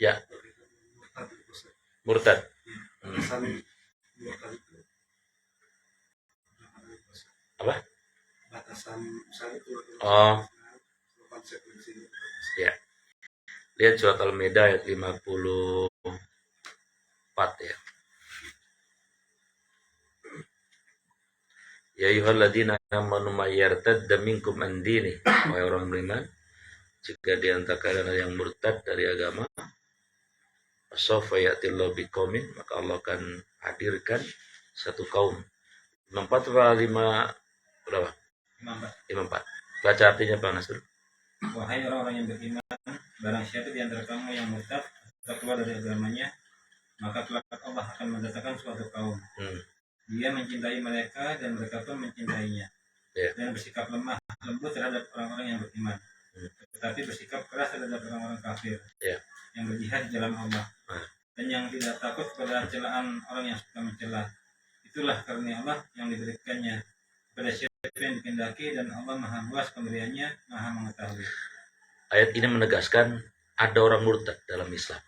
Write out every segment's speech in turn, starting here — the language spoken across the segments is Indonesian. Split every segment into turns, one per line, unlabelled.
Ya, murtad. Apa? Oh, ya. Lihat surat Al-Maidah ayat 54 ya. Ya ayyuhalladzina amanu may yartadda minkum an dini. Wahai orang beriman, jika di antara kalian ada yang murtad dari agama, sawfa ya'tillahu biqaumin, maka Allah akan hadirkan satu kaum. 54 atau 5 berapa? 54. Baca artinya Pak Nasr.
Wahai orang-orang yang beriman, barang siapa di antara kamu yang murtad atau keluar dari agamanya, maka kelak Allah akan mendatangkan suatu kaum. Dia mencintai mereka dan mereka pun mencintainya. Dan bersikap lemah, lembut terhadap orang-orang yang beriman. Tetapi bersikap keras terhadap orang-orang kafir. Yang berjihad di jalan Allah. Dan yang tidak takut pada celaan orang yang suka mencela. Itulah karunia Allah yang diberikannya pada siapa yang dikehendaki, dan Allah Maha luas pemberiannya, Maha mengetahui.
Ayat ini menegaskan ada orang murtad dalam Islam.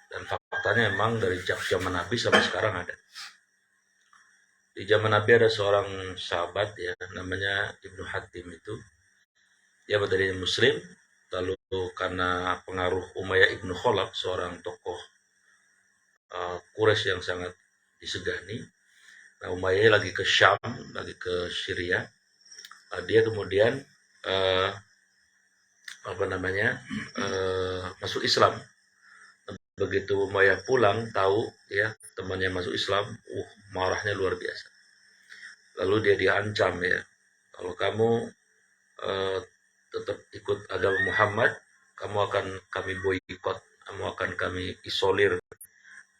Dan faktanya memang dari zaman Nabi sampai sekarang ada. Di zaman Nabi ada seorang sahabat ya, namanya Ibnu Hatim itu. Dia dari Muslim, lalu karena pengaruh Umayyah Ibnu Khalaf, seorang tokoh Quraisy yang sangat disegani. Nah, Umayyah lagi ke Syam, lagi ke Syria. Dia kemudian masuk Islam. Begitu Umayyah pulang tahu ya temannya masuk Islam, marahnya luar biasa. Lalu dia diancam ya, kalau kamu tetap ikut agama Muhammad, kamu akan kami boikot, kamu akan kami isolir,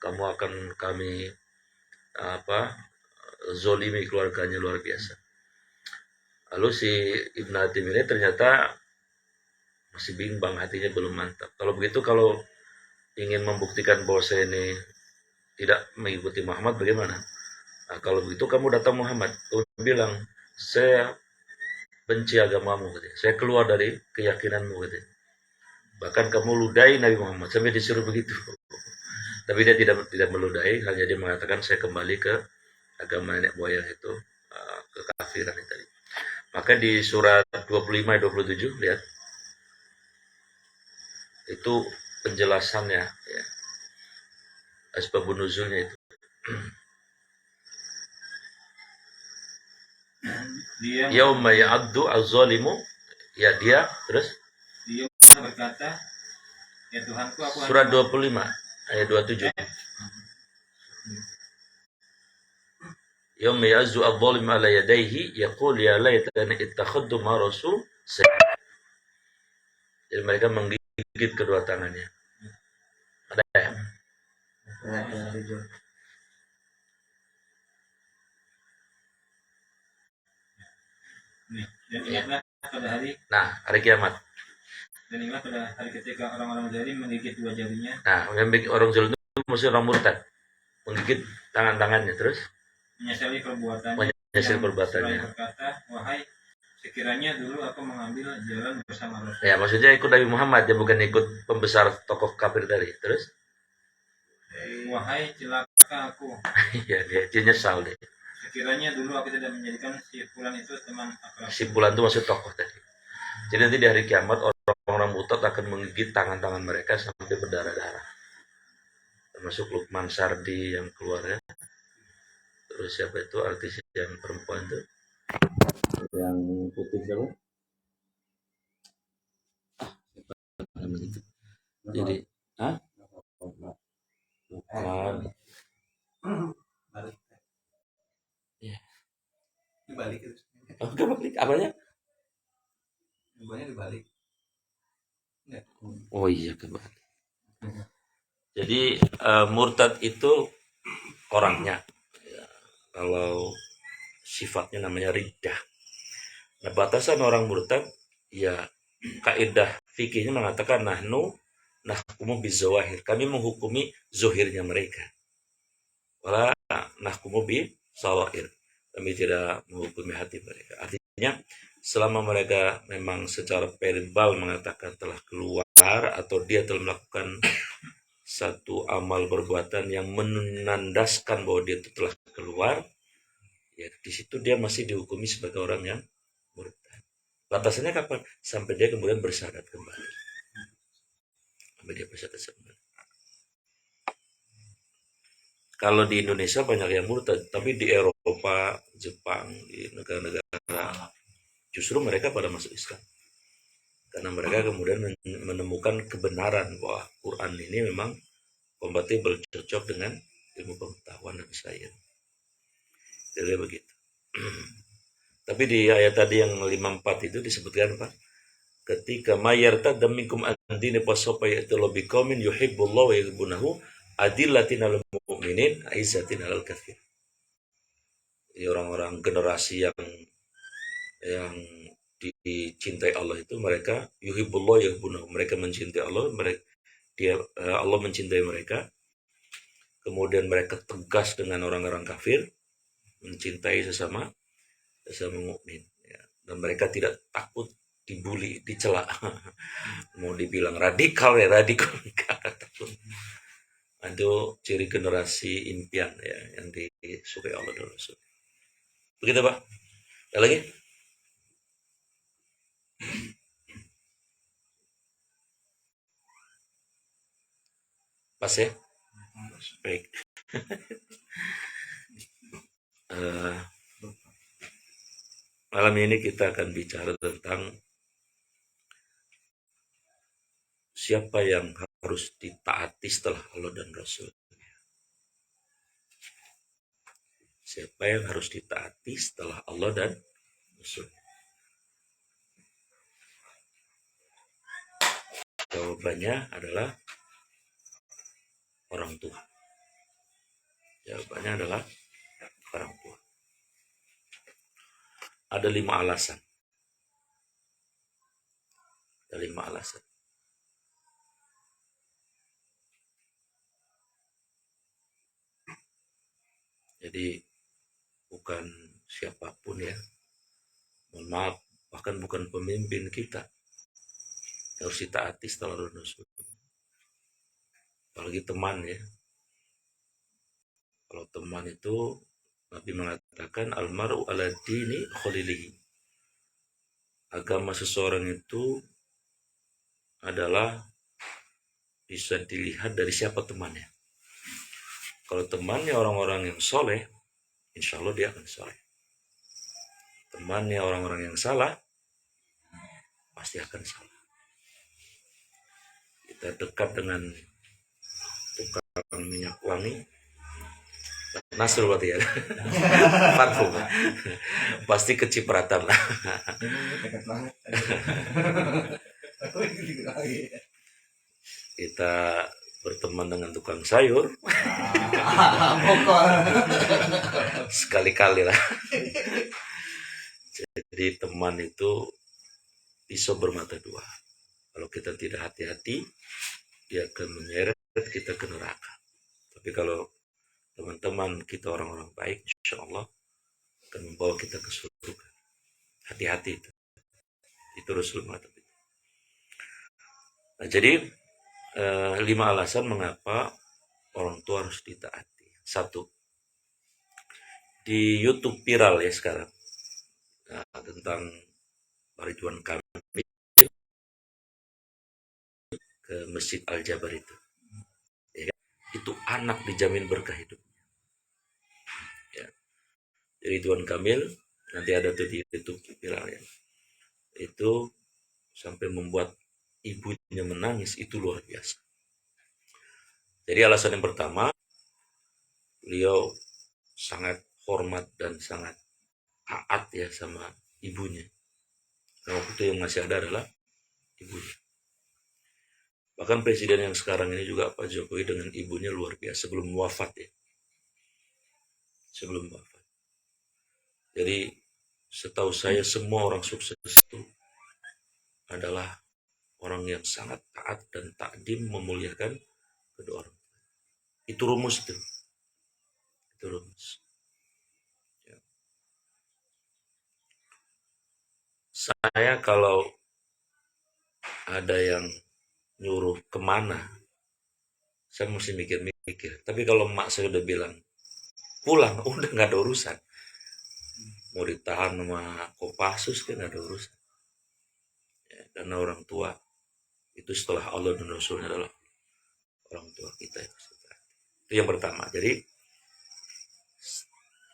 kamu akan kami zolimi keluarganya, luar biasa. Lalu si Ibn Hatim ini ternyata masih bimbang, hatinya belum mantap. Kalau begitu, kalau ingin membuktikan bahwa saya ini tidak mengikuti Muhammad, bagaimana? Nah, kalau begitu kamu datang Muhammad, kamu bilang, saya benci agamamu, katanya. Saya keluar dari keyakinanmu, katanya. Bahkan kamu ludahi Nabi Muhammad, sampai disuruh begitu. Tapi dia tidak meludahi, hanya dia mengatakan saya kembali ke agama nenek moyang itu, kekafiran itu tadi. Maka di surat 25-27 lihat, itu penjelasannya ya, asbabun nuzulnya itu. Yauma ya'addu az-zalimu, ya dia terus
dia berkata, ya Tuhanku, aku
surat 25 ayat 27. Yauma ya'azzu adh-dhalimu ala yadayhi yaqul ya laitani ittakhadtu ma rasul sabila. Jadi mereka menggigit kedua tangannya. Ada ya?
Dan ingatlah pada hari,
hari kiamat.
Dan ingatlah pada hari ketika orang-orang zalim menggigit dua jarinya.
Nah, orang zalim itu mesti orang murtad, menggigit tangan-tangannya, terus
menyesali perbuatannya. Berkata, wahai, sekiranya dulu aku mengambil jalan bersama Rasul. Ya, maksudnya ikut Nabi Muhammad, ya bukan ikut pembesar tokoh kafir tadi. Terus, wahai celaka aku.
Iya, dia nyesal deh.
Sekiranya dulu aku tidak menjadikan si Fulan itu teman akrab.
Si Fulan itu maksud tokoh tadi. Jadi nanti di hari kiamat orang-orang murtad akan menggigit tangan-tangan mereka sampai berdarah-darah. Termasuk Lukman Sardi yang keluar ya. Terus siapa itu artis yang perempuan itu? Yang putih siapa? Jadi, bukan. Ya.
Dibalik itu.
Kebalik apanya?
Banyak dibalik. Enggak.
Oh iya, kebalik. Jadi murtad itu orangnya. Ya, kalau sifatnya namanya riddah. Nah, batasan orang murtad ya kaidah fikihnya mengatakan nahkumu bizawahir. Kami menghukumi zohirnya mereka. Wala nahkumu bi sawahir. Kami tidak menghukumi hati mereka. Artinya selama mereka memang secara verbal mengatakan telah keluar atau dia telah melakukan satu amal perbuatan yang menandaskan bahwa dia itu telah keluar, ya di situ dia masih dihukumi sebagai orang yang murtad. Batasannya kapan? Sampai dia kemudian bersyahadat kembali. Sampai dia bersyahadat kembali. Kalau di Indonesia banyak yang murtad, tapi di Eropa, Jepang, di negara-negara justru mereka pada masuk Islam. Karena mereka kemudian menemukan kebenaran bahwa Quran ini memang kompatibel, cocok dengan ilmu pengetahuan dan sains. Jadi begitu. Tapi di ayat tadi yang 54 itu disebutkan Pak, ketika mayartadda minkum an dini fasawfa ya'ti biqaumin yuhibbullahu wa yuhibbunahu adillatin 'alal mu'minin aizzatin 'alal kafir. Orang-orang generasi yang dicintai Allah itu mereka yuhibbullah yuhibbunahu, mereka mencintai Allah, Allah mencintai mereka. Kemudian mereka tegas dengan orang-orang kafir, mencintai sesama mukmin, ya. Dan mereka tidak takut dibully, dicela. Mau dibilang radikal ya radikal, takut. Itu ciri generasi impian ya yang disukai Allah dan Rasul. Begitu Pak. Ada lagi? Pas ya? Baik. Malam ini kita akan bicara tentang siapa yang harus ditaati setelah Allah dan Rasul. Siapa yang harus ditaati setelah Allah dan Rasul? Jawabannya adalah orang tua. Jawabannya adalah orang tua. Ada 5 alasan. Ada 5 alasan. Jadi bukan siapapun ya. Mohon maaf, bahkan bukan pemimpin kita harus ditaati setelah Rasul. Apalagi teman ya. Kalau teman itu Nabi mengatakan almaru ala dini khalilihi. Agama seseorang itu adalah bisa dilihat dari siapa temannya. Kalau temannya orang-orang yang soleh, insya Allah dia akan soleh. Temannya orang-orang yang salah, pasti akan salah. Kita dekat dengan tukang minyak wangi, Nasrul berarti ya. Parfum. Pasti kecipratan lah.
Dekat banget.
Kita berteman dengan tukang sayur. Sekali-kali lah. Jadi teman itu pisau bermata dua. Kalau kita tidak hati-hati, dia akan menyeret kita ke neraka. Tapi kalau teman-teman kita orang-orang baik, insya Allah akan membawa kita ke surga. Hati-hati itu. Itu Rasul mengatakan. Nah, jadi 5 alasan mengapa orang tua harus ditaati. 1, di YouTube viral ya sekarang tentang Ridwan Kamil ke Masjid Al-Jabar itu. Ya, itu anak dijamin berkah hidupnya. Ya. Ridwan Kamil nanti ada tuh di YouTube viral ya. Itu sampai membuat ibunya menangis, itu luar biasa. Jadi alasan yang pertama, beliau sangat hormat dan sangat taat ya sama ibunya. Nah, waktu itu yang masih ada adalah ibunya. Bahkan presiden yang sekarang ini juga Pak Jokowi dengan ibunya luar biasa sebelum wafat ya. Sebelum wafat. Jadi setahu saya semua orang sukses itu adalah orang yang sangat taat dan takdim memuliakan kedua orang. Itu rumus itu. Itu rumus. Ya. Saya kalau ada yang nyuruh kemana, saya mesti mikir-mikir. Tapi kalau emak saya udah bilang pulang, udah nggak ada urusan. Mau ditahan sama Kopassus kan nggak ada urusan. Ya, karena orang tua itu setelah Allah dan Rasulnya adalah orang tua kita. Itu yang pertama. Jadi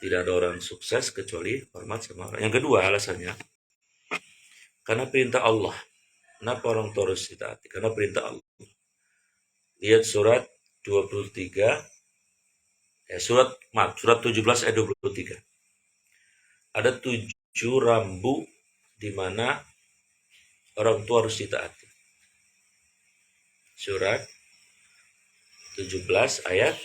tidak ada orang sukses kecuali hormat sama orang. Yang kedua alasannya, karena perintah Allah. Kenapa orang tua harus ditaati? Karena perintah Allah. Lihat surat 23, surat 17 ayat 23. Ada 7 rambu di mana orang tua harus ditaati. Surat 17 ayat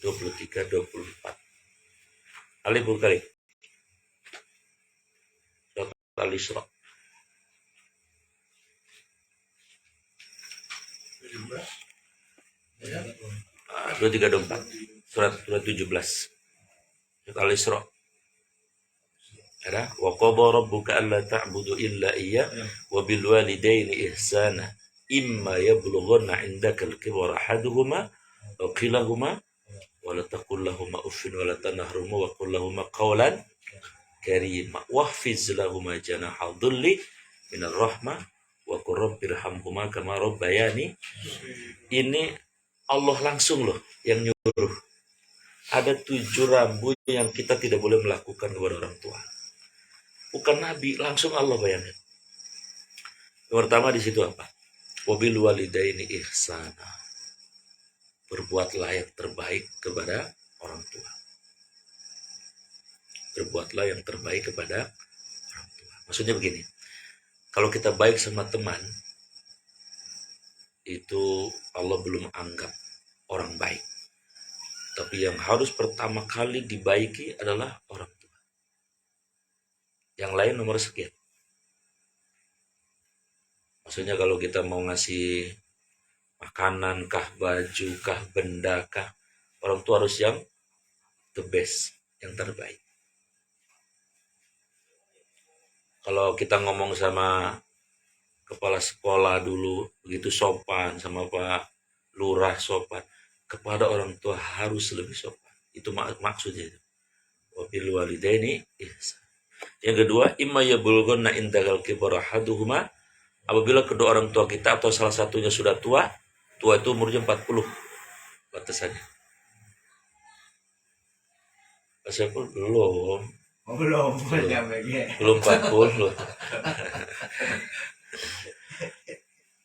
23-24. Alif Bukhari. Surat Al-Isra. 23-24. Surat 17. Surat Al-Isra. Ada wa qadara rabbuka alla ta'budu illa iyyah wa bil walidaini ihsana imma yablughanna 'indaka al-kibara ahaduhuma aw kilahuma wa la taqul lahumā uffin wa la tanharhumā wa qul lahumā qawlan karīmā wahfiz lahumā janaha dhulli minar rahmah wa qur rabbirhamhumā kamā rabbayani. Ini Allah langsung loh yang nyuruh. Ada 7 rambu yang kita tidak boleh melakukan kepada orang tua. Bukan Nabi, langsung Allah bayangkan. Yang pertama di situ apa? Wabil walidaini ihsana. Berbuatlah yang terbaik kepada orang tua. Berbuatlah yang terbaik kepada orang tua. Maksudnya begini, kalau kita baik sama teman, itu Allah belum anggap orang baik. Tapi yang harus pertama kali dibaiki adalah orang tua. Yang lain nomor sekian. Maksudnya kalau kita mau ngasih makanan kah, baju kah, benda kah, orang tua harus yang the best, yang terbaik. Kalau kita ngomong sama kepala sekolah dulu, begitu sopan, sama Pak Lurah sopan, kepada orang tua harus lebih sopan. Itu maksudnya. Wabil walidaini ihsan. Yang kedua, imma yablughanna indakal kibara ahaduhuma, apabila kedua orang tua kita atau salah satunya sudah tua itu umurnya 40 batasannya. Saya pun belum 40.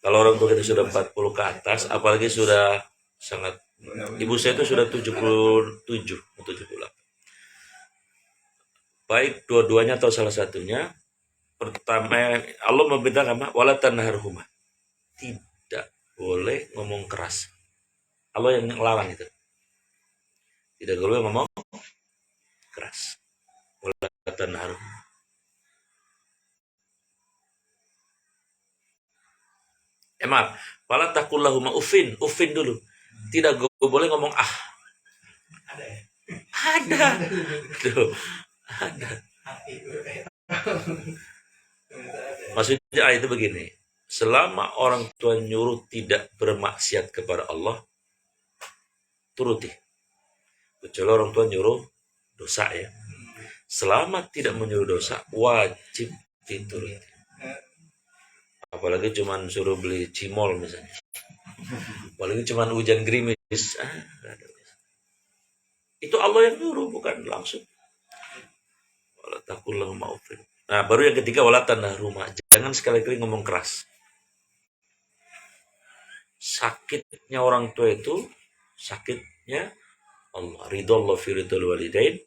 Kalau orang tua kita sudah 40 ke atas, apalagi sudah sangat, ibu saya itu sudah 77 atau 78. Baik dua-duanya atau salah satunya, pertama Allah memberitakan wala tanharhuma. Tidak boleh ngomong keras. Allah yang larang itu. Tidak boleh ngomong keras. Wala tanharhuma. Maaf, wala taqul lahumā uffin dulu. Tidak boleh ngomong ah. Ada. Tuh. Ada. Maksudnya itu begini, selama orang tua nyuruh tidak bermaksiat kepada Allah, turuti. Kecuali orang tua nyuruh dosa ya. Selama tidak menyuruh dosa, wajib dituruti. Apalagi cuman suruh beli cimol misalnya. Apalagi cuman hujan gerimis. Itu Allah yang nyuruh, bukan langsung. Wala taqul lahumā uffin. Nah, baru yang ketiga wala tanharhumā. Jangan sekali-kali ngomong keras. Sakitnya orang tua itu sakitnya Allah. Ridallah fi ridal walidain.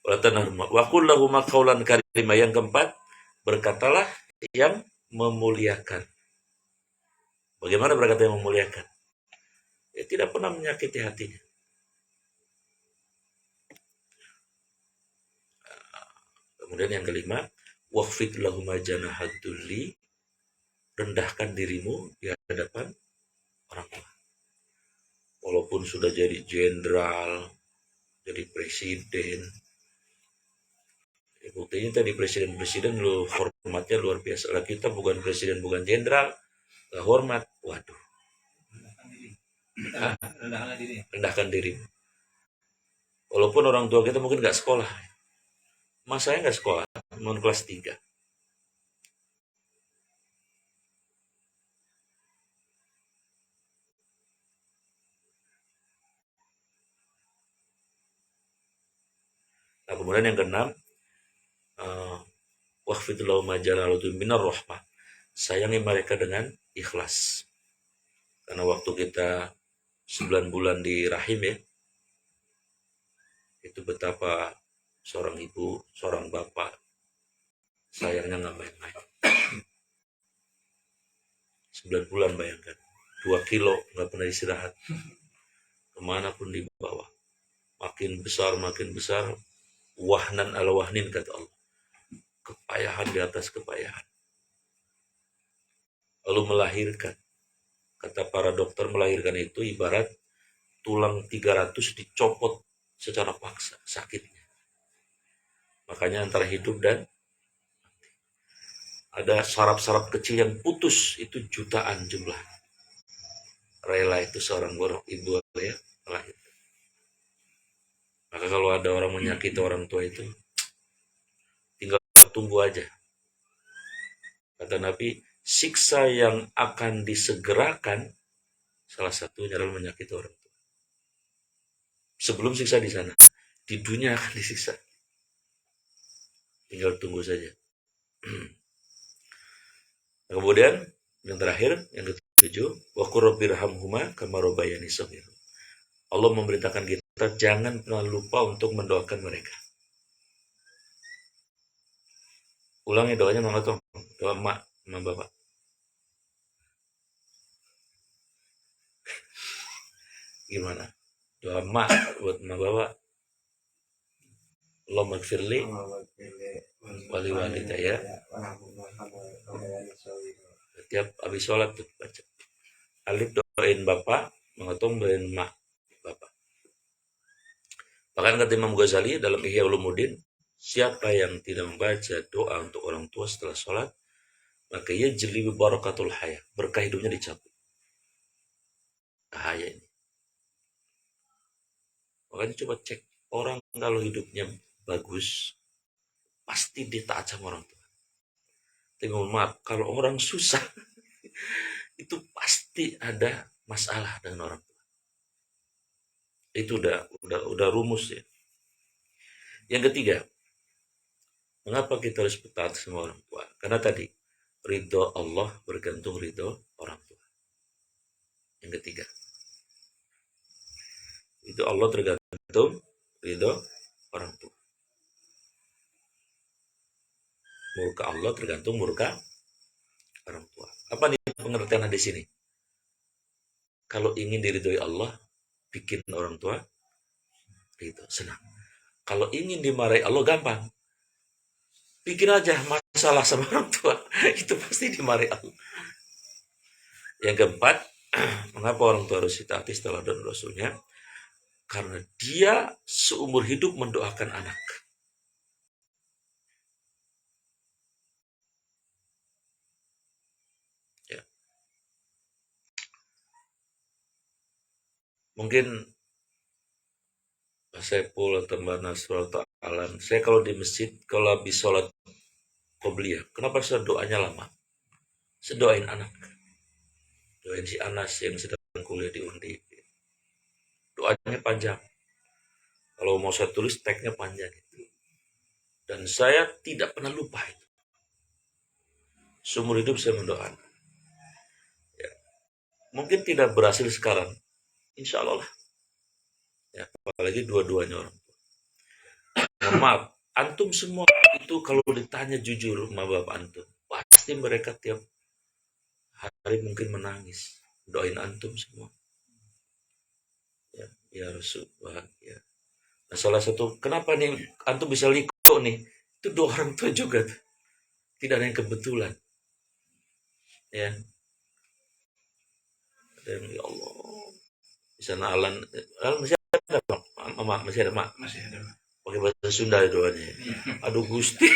Wala tanharhumā. Wa qul lahumā qawlan karīmā. Yang keempat, berkatalah yang memuliakan. Bagaimana berkata yang memuliakan? Ya, tidak pernah menyakiti hatinya. Kemudian yang kelima, waqfid lahumā janahad dhulli, rendahkan dirimu di hadapan orang tua. Walaupun sudah jadi jenderal, jadi presiden, Ya, buktinya tadi presiden-presiden lu hormatnya luar biasa. Lah kita bukan presiden, bukan jenderal, gak hormat. Waduh,
Rendahkan diri. Kita rendahkan diri.
rendahkan diri. Walaupun orang tua kita mungkin gak sekolah. Mas saya gak sekolah, non kelas 3. Nah, kemudian yang keenam, wahfid lahum majalatu minar rahmah. Sayangi mereka dengan ikhlas. Karena waktu kita 9 bulan di rahim ya, itu betapa seorang ibu, seorang bapak sayangnya nggak main-main. 9 bulan bayangkan, 2 kilo nggak pernah istirahat, kemana pun dibawa. Makin besar, wahnan ala wahnin kata Allah. Kepayahan di atas kepayahan. Lalu melahirkan. Kata para dokter, melahirkan itu ibarat tulang 300 dicopot secara paksa, sakitnya. Makanya antara hidup dan ada saraf-saraf kecil yang putus, itu jutaan jumlah. Rela itu seorang ibu ya melahirkan. Maka kalau ada orang menyakiti orang tua itu, tinggal tunggu aja. Kata Nabi, siksa yang akan disegerakan salah satunya adalah menyakiti orang tua. Sebelum siksa di sana, di dunia akan disiksa. Tinggal tunggu saja. Nah, kemudian yang terakhir, yang ketujuh, wa qur rabbirhamhuma kama rabbayani shaghira. Allah memerintahkan kita jangan pernah lupa untuk mendoakan mereka. Ulangi doanya Mang Otong, doa mak sama bapak. Gimana? Doa mak buat mak bapak. Allahumma gfirli wali walidayya. Setiap habis sholat tuh baca. Alif doain bapak, Mang Otong doain mak bapak. Bahkan kata Imam Ghazali dalam Ihya Ulumuddin, siapa yang tidak membaca doa untuk orang tua setelah sholat, maka ia jeli barakatul haya, berkah hidupnya dicabut. Bahaya ini. Makanya coba cek, orang kalau hidupnya bagus, pasti dia taat sama orang tua. Tapi mohon maaf, kalau orang susah, itu pasti ada masalah dengan orang tua. Itu udah rumus ya. Yang ketiga, mengapa kita harus taat sama orang tua? Karena tadi, ridho Allah bergantung ridho orang tua. Yang ketiga, itu Allah tergantung ridho orang tua. Murka Allah tergantung murka orang tua. Apa nih pengertian di sini? Kalau ingin diridhoi Allah, bikin orang tua ridho, senang. Kalau ingin dimarahi Allah, gampang. Bikin aja masalah sama orang tua, itu pasti dimarahi Allah. Yang keempat, mengapa orang tua harus ditaati setelah dan Rasulnya? Karena dia seumur hidup mendoakan anak. Ya. Mungkin Pak Saiful atau Mbak Nasrul atau Alan, saya kalau di masjid, kalau habis sholat qobliyah, kenapa saya doanya lama? Saya doain anak. Doain si Anas yang sedang kuliah di Undi. Doanya panjang. Kalau mau saya tulis, tagnya panjang. Dan saya tidak pernah lupa itu. Seumur hidup saya mendoakan. Ya. Mungkin tidak berhasil sekarang. Insya Allah lah. Ya, apalagi dua-duanya orang tua. Maaf, antum semua itu kalau ditanya jujur sama bapak antum, pasti mereka tiap hari mungkin menangis. Doain antum semua. Ya Rasulullah. Ya. Nah, salah satu, kenapa nih antum bisa liko nih? Itu dua orang tua juga. Tidak ada yang kebetulan. Ya. Dan ya Allah. Di sana Alan masih ada, Mak? Masih ada, Mak?
Masih ada.
pakai bahasa Sunda doanya. Aduh Gusti.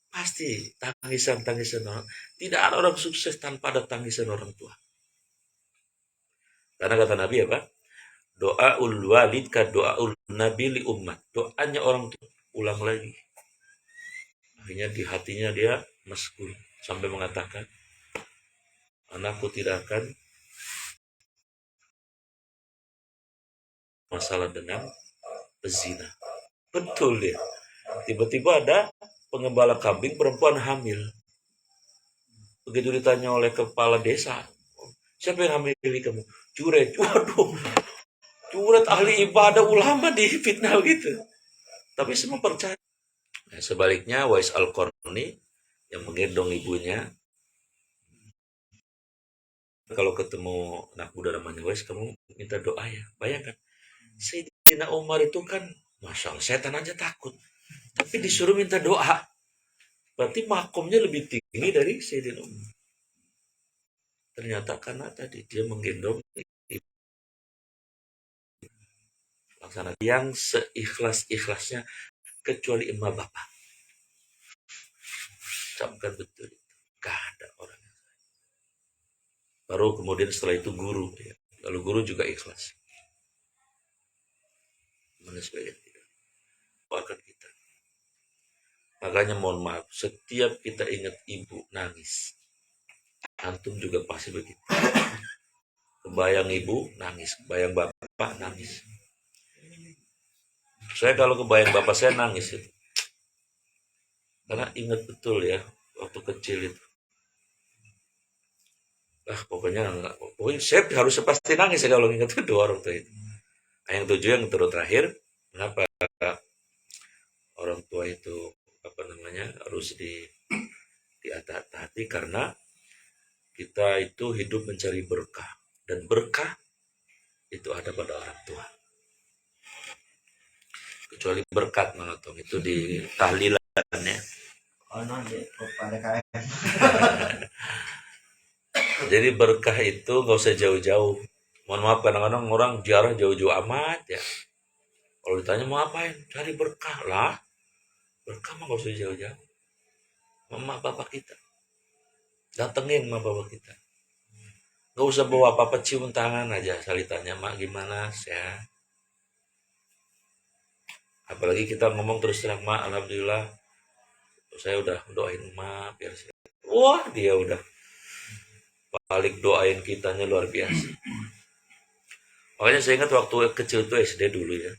Pasti tangisan orang. Tidak ada orang sukses tanpa ada tangisan orang tua. Karena kata Nabi apa? Doa ul walid ka doa ul nabi li umat. Doanya orang tua ulang lagi. Akhirnya di hatinya dia meskul sampai mengatakan, anakku tidak akan masalah dengan pezina. Betul ya. Tiba-tiba ada pengembala kambing perempuan hamil. Begitu ditanya oleh kepala desa, siapa yang hamil kamu? Curet. Waduh, curet ahli ibadah ulama di fitnah gitu. Tapi semua percaya. Nah, sebaliknya Wais Al-Qarni yang menggendong ibunya, kalau ketemu anak muda namanya Wais, kamu minta doa ya. Bayangkan, Sayyidina Umar itu kan, Masya Allah, setan aja takut. Tapi disuruh minta doa. Berarti makomnya lebih tinggi dari Sayyidina Umar. Ternyata karena tadi dia menggendong laksana yang seikhlas-ikhlasnya kecuali emak bapak. Camkan betul itu. Gak ada orang yang lain. Baru kemudian setelah itu guru. Ya. Lalu guru juga ikhlas. Mana sebagian tidak. Bahkan kita. Makanya mohon maaf. Setiap kita ingat ibu nangis. Antum juga pasti begitu. Kebayang ibu nangis. Kebayang bapak nangis. Saya kalau kebayang bapak saya nangis itu. Karena ingat betul ya. Waktu kecil itu. Pokoknya saya harus pasti nangis ya kalau ingat kedua orang tua itu. Yang tujuh yang terakhir, kenapa orang tua itu harus hati karena kita itu hidup mencari berkah dan berkah itu ada pada orang tua. Kecuali berkat mangatong itu di tahlilan ya. Jadi berkah itu gak usah jauh-jauh. Mohon maaf kadang-kadang orang ziarah jauh-jauh amat ya. Kalau ditanya mau apain? Cari berkah lah. Berkah mah gak usah jauh-jauh. Mama bapak kita. Datengin mama bapak kita. Gak usah bawa apa-apa, cium tangan aja. Sekali tanya, mak gimana? Sehat? Apalagi kita ngomong terus terang, mak alhamdulillah. Saya udah doain mak biar sehat. Wah dia udah balik doain kitanya luar biasa. Makanya saya ingat waktu kecil tuh SD dulu ya.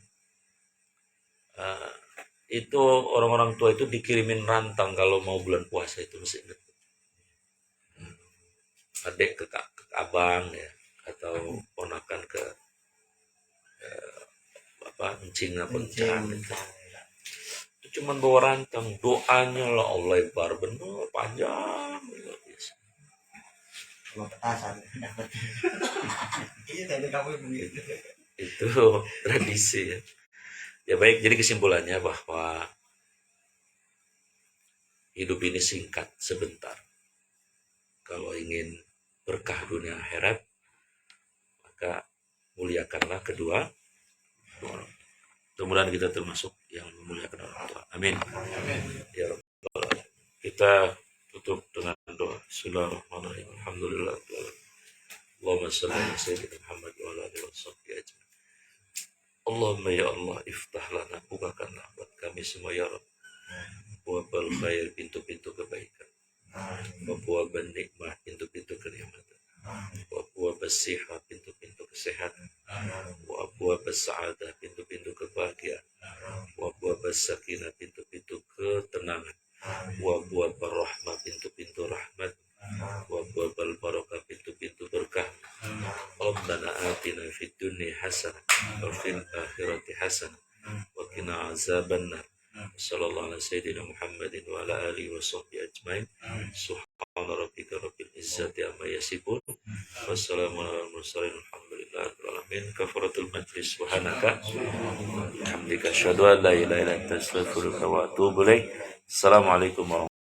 Itu orang-orang tua itu dikirimin rantang kalau mau bulan puasa itu masih ingat. Adik ke abang ya atau ponakan ke encing apa encan itu. Itu cuman bawa rantang, doanya lah Allah Akbar bener panjang luar biasa. Itu tradisi ya. Ya baik, jadi kesimpulannya bahwa hidup ini singkat sebentar. Kalau ingin berkah dunia akhirat, maka muliakanlah kedua orang. Mudah-mudahan kita termasuk yang memuliakan orang tua. Amin. Ya Rabbal. Kita tutup dengan doa. Bismillahirrahmanirrahim. Alhamdulillah. Allahumma salli ala sayyidina Muhammad wa ala alihi washabbihi ajma'in. Allahumma ya Allah, iftah lana, bukakanlah buat kami semua ya Rabb. Wabal khair, pintu-pintu kebaikan. Wabal nikmah, pintu-pintu kenikmatan. Wabal siha, pintu-pintu kesehatan. Wabal sa'adah, pintu-pintu kebahagiaan. Wabal sakinah, pintu-pintu ketenangan. Wabal rahmah, pintu-pintu rahmat. Wabal barakah, pintu-pintu berkah. Rabbana atina fid dunya hasanah wa fil akhirati hasanah wa qina azabannar. Sallallahu alaihi sayyidina Muhammadin wa ala alihi wa sahbihi ajmain. Subhana rabbika rabbil izzati amma yasifun. Wassalamu ala mursalin alhamdulillahi rabbil alamin. Kafaratul majlis subhanaka hamdika asyhadu an la ilaha illa anta astaghfiruka wa atubu ilaik. Assalamualaikum warahmatullahi wabarakatuh.